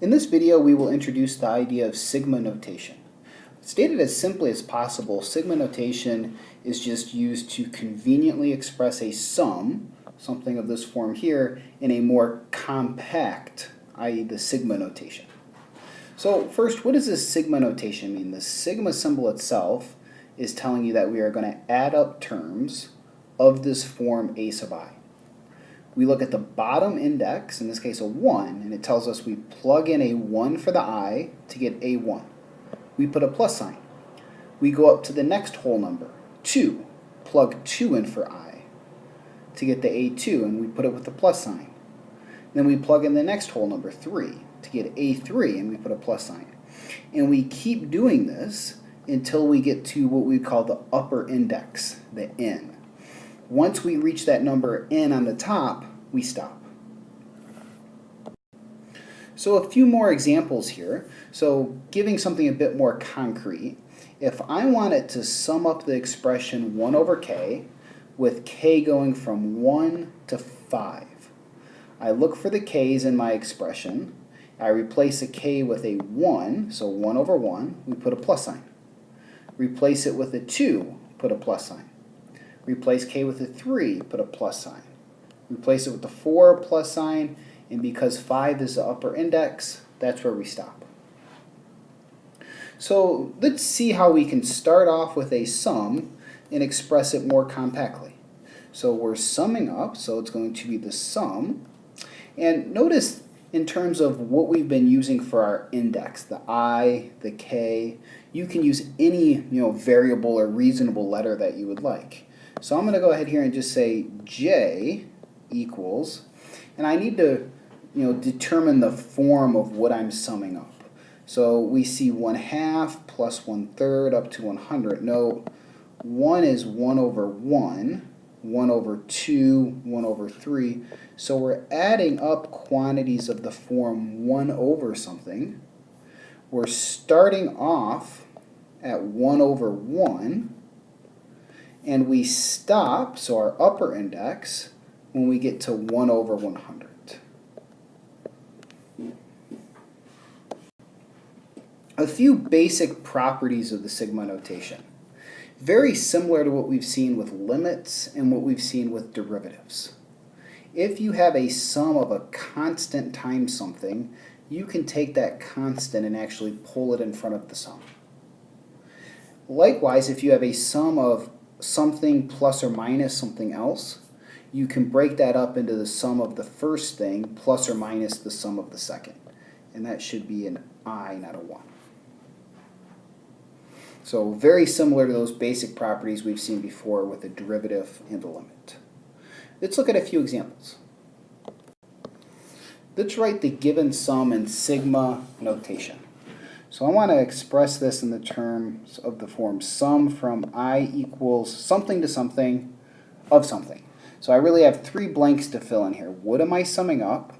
In this video, we will introduce the idea of sigma notation. Stated as simply as possible, sigma notation is just used to conveniently express a sum, something of this form here, in a more compact, i.e. the sigma notation. So first, what does this sigma notation mean? The sigma symbol itself is telling you that we are going to add up terms of this form a sub I. We look at the bottom index, in this case a 1, and it tells us we plug in a 1 for the I to get a1. We put a plus sign. We go up to the next whole number, 2, plug 2 in for I to get the a2, and we put it with a plus sign. Then we plug in the next whole number, 3, to get a3, and we put a plus sign. And we keep doing this until we get to what we call the upper index, the n. Once we reach that number n on the top, we stop. So a few more examples here. So giving something a bit more concrete, if I wanted to sum up the expression 1 over k, with k going from 1 to 5, I look for the k's in my expression. I replace a k with a 1, so 1 over 1, we put a plus sign. Replace it with a 2, put a plus sign. Replace k with a 3, put a plus sign. Replace it with the 4, plus sign, and because 5 is the upper index, that's where we stop. So let's see how we can start off with a sum and express it more compactly. So we're summing up, so it's going to be the sum. And notice in terms of what we've been using for our index, the I, the k, you can use any variable or reasonable letter that you would like. So I'm going to go ahead here and just say j equals, and I need to determine the form of what I'm summing up. So we see 1/2 plus 1/3 up to 100. No, 1 is 1 over 1, 1 over 2, 1 over 3. So we're adding up quantities of the form 1 over something. We're starting off at 1 over 1. And we stop, so our upper index, when we get to 1 over 100. A few basic properties of the sigma notation. Very similar to what we've seen with limits and what we've seen with derivatives. If you have a sum of a constant times something, you can take that constant and actually pull it in front of the sum. Likewise, if you have a sum of something plus or minus something else, you can break that up into the sum of the first thing plus or minus the sum of the second. And that should be an I, not a 1. So very similar to those basic properties we've seen before with the derivative and the limit. Let's look at a few examples. Let's write the given sum in sigma notation. So I want to express this in the terms of the form sum from I equals something to something of something. So I really have 3 blanks to fill in here. What am I summing up?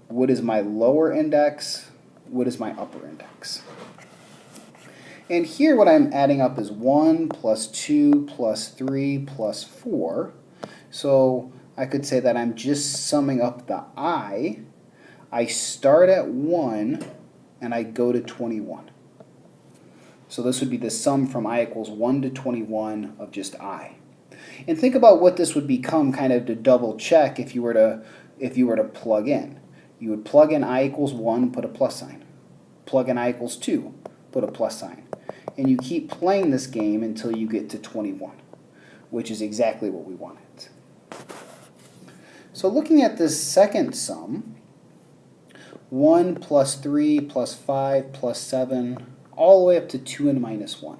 What is my lower index? What is my upper index? And here what I'm adding up is 1 plus 2 plus 3 plus 4. So I could say that I'm just summing up the I. I start at 1 and I go to 21. So this would be the sum from I equals 1 to 21 of just I. And think about what this would become kind of to double check if you were to plug in. You would plug in I equals 1, put a plus sign. Plug in I equals 2, put a plus sign. And you keep playing this game until you get to 21, which is exactly what we wanted. So looking at this second sum, 1 plus 3 plus 5 plus 7, all the way up to 2n minus 1.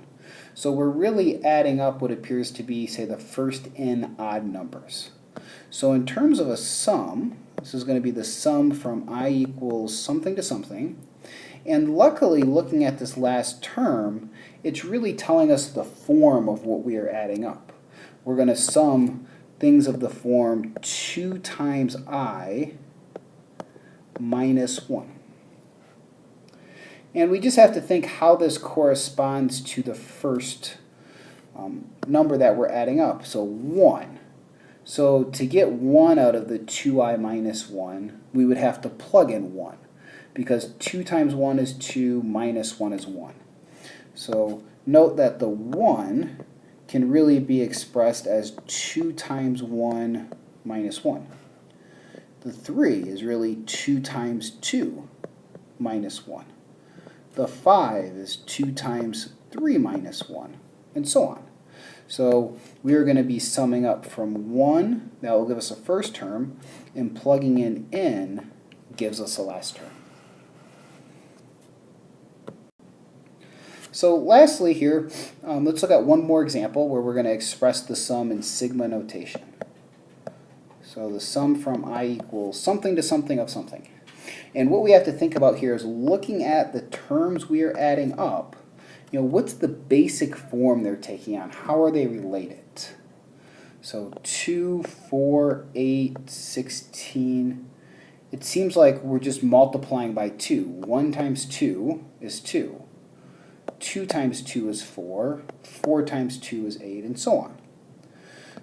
So we're really adding up what appears to be, say, the first n odd numbers. So in terms of a sum, this is going to be the sum from I equals something to something. And luckily, looking at this last term, it's really telling us the form of what we are adding up. We're going to sum things of the form 2 times I minus 1. And we just have to think how this corresponds to the first number that we're adding up. So 1. So to get 1 out of the 2i minus 1, we would have to plug in 1. because 2 times 1 is 2, minus 1 is 1. So note that the 1 can really be expressed as 2 times 1 minus 1. The 3 is really 2 times 2 minus 1. The 5 is 2 times 3 minus 1, and so on. So we are going to be summing up from 1, that will give us a first term, and plugging in n gives us a last term. So lastly here, let's look at one more example where we're going to express the sum in sigma notation. So the sum from I equals something to something of something. And what we have to think about here is looking at the terms we are adding up, what's the basic form they're taking on? How are they related? So 2, 4, 8, 16. It seems like we're just multiplying by 2. 1 times 2 is 2. 2 times 2 is 4. 4 times 2 is 8, and so on.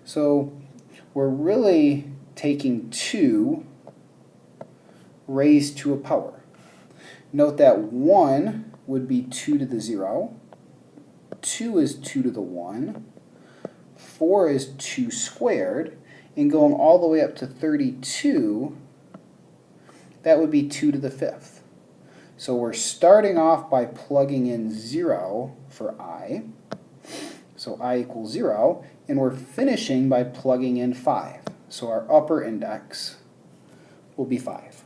So we're really taking 2 raised to a power. Note that 1 would be 2 to the 0. 2 is 2 to the 1. 4 is 2 squared. And going all the way up to 32, that would be 2 to the 5th. So we're starting off by plugging in 0 for I. So I equals 0. And we're finishing by plugging in 5. So our upper index will be 5.